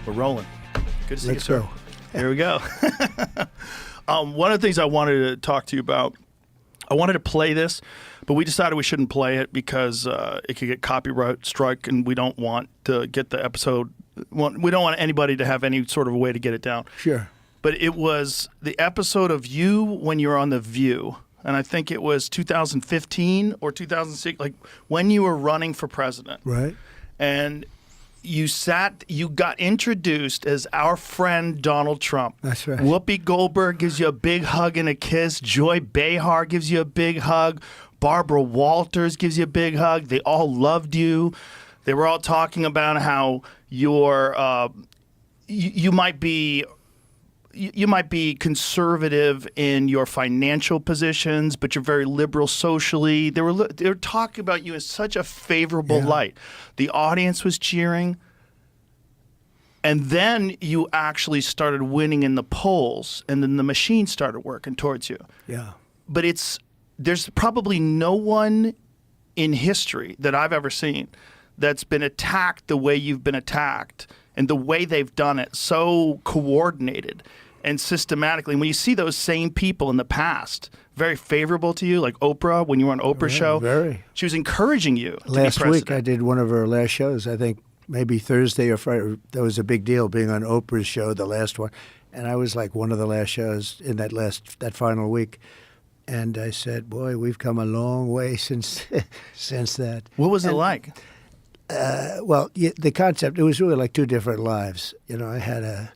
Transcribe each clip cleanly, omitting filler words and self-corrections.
We're rolling. Good to see you, Let's sir. go. Here we go. One of the things I wanted to talk to you about, I wanted to play this, but we decided we shouldn't play it because it could get copyright strike, and we don't want to get the episode. We don't want anybody to have any sort of a way to get it down. Sure. But it was the episode of you when you were on The View, and I think it was 2015 or 2006, like when you were running for president. Right. And you got introduced as our friend Donald Trump. That's right. Whoopi Goldberg gives you a big hug and a kiss. Joy Behar gives you a big hug. Barbara Walters gives you a big hug. They all loved you. They were all talking about how you might be conservative in your financial positions, but you're very liberal socially. They were talking about you in such a favorable light. The audience was cheering. And then you actually started winning in the polls, and then the machine started working towards you. Yeah. But there's probably no one in history that I've ever seen that's been attacked the way you've been attacked, and the way they've done it, so coordinated and systematically. And when you see those same people in the past, very favorable to you, like Oprah, when you were on Oprah Show, very. She was encouraging you to be Last president. week I did one of her last shows, I think maybe Thursday or Friday. That was a big deal, being on Oprah's show, the last one. And I was like one of the last shows in that final week. And I said, boy, we've come a long way since that. What was it like? The concept, it was really like two different lives. You know, I had a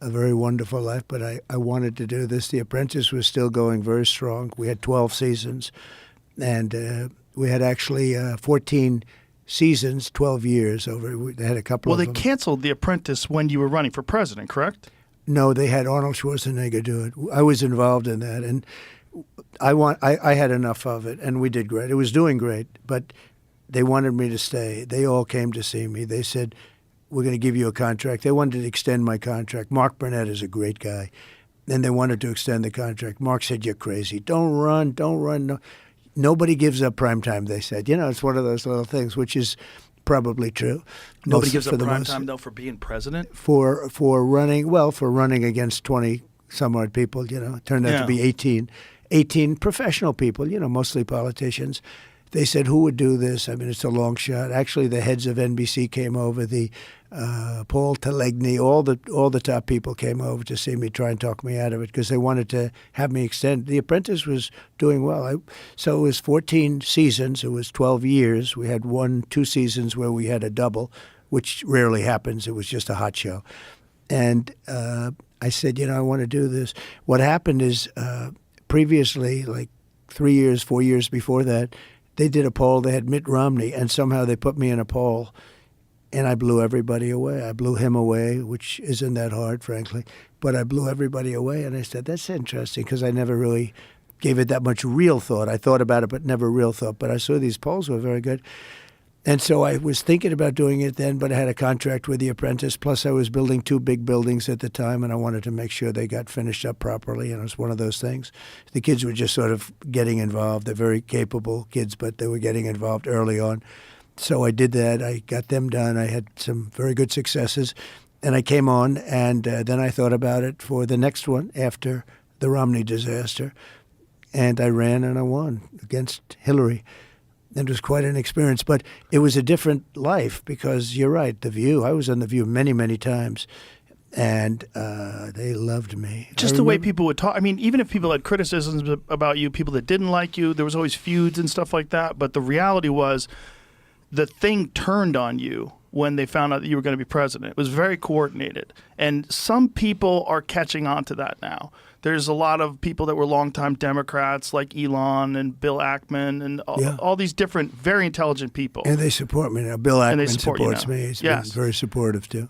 very wonderful life, but I wanted to do this. The Apprentice was still going very strong. We had 12 seasons, and we had actually 14 seasons, 12 years over. They had a couple of them. Well, they canceled The Apprentice when you were running for president, correct? No, they had Arnold Schwarzenegger do it. I was involved in that, and I had enough of it, and we did great. It was doing great, but they wanted me to stay. They all came to see me. They said, we're going to give you a contract. They wanted to extend my contract. Mark Burnett is a great guy. And they wanted to extend the contract. Mark said, you're crazy. Don't run. No. Nobody gives up prime time, they said. You know, it's one of those little things, which is probably true. Nobody gives up prime time, though, for being president? For running against 20-some-odd people, you know. It turned out to be 18 professional people, you know, mostly politicians. They said, who would do this? I mean, it's a long shot. Actually, the heads of NBC came over, the Paul Talegny, all the top people came over to see me, try and talk me out of it, because they wanted to have me extend. The Apprentice was doing well. So it was 14 seasons. It was 12 years. We had 2 seasons where we had a double, which rarely happens. It was just a hot show. And I said, you know, I want to do this. What happened is previously, like 4 years before that, they did a poll. They had Mitt Romney, and somehow they put me in a poll, and I blew everybody away. I blew him away, which isn't that hard, frankly, but I blew everybody away. And I said, that's interesting, because I never really gave it that much real thought. I thought about it, but never real thought. But I saw these polls were very good. And so I was thinking about doing it then, but I had a contract with The Apprentice. Plus, I was building 2 big buildings at the time, and I wanted to make sure they got finished up properly. And it was one of those things. The kids were just sort of getting involved. They're very capable kids, but they were getting involved early on. So I did that. I got them done. I had some very good successes. And I came on, and then I thought about it for the next one after the Romney disaster. And I ran, and I won against Hillary. It was quite an experience, but it was a different life, because you're right, The View. I was on The View many, many times, and they loved me. Just the way people would talk. I mean, even if people had criticisms about you, people that didn't like you, there was always feuds and stuff like that. But the reality was the thing turned on you when they found out that you were going to be president. It was very coordinated. And some people are catching on to that now. There's a lot of people that were longtime Democrats like Elon and Bill Ackman and all these different, very intelligent people. And they support me now. Bill Ackman supports me. He's been very supportive, too.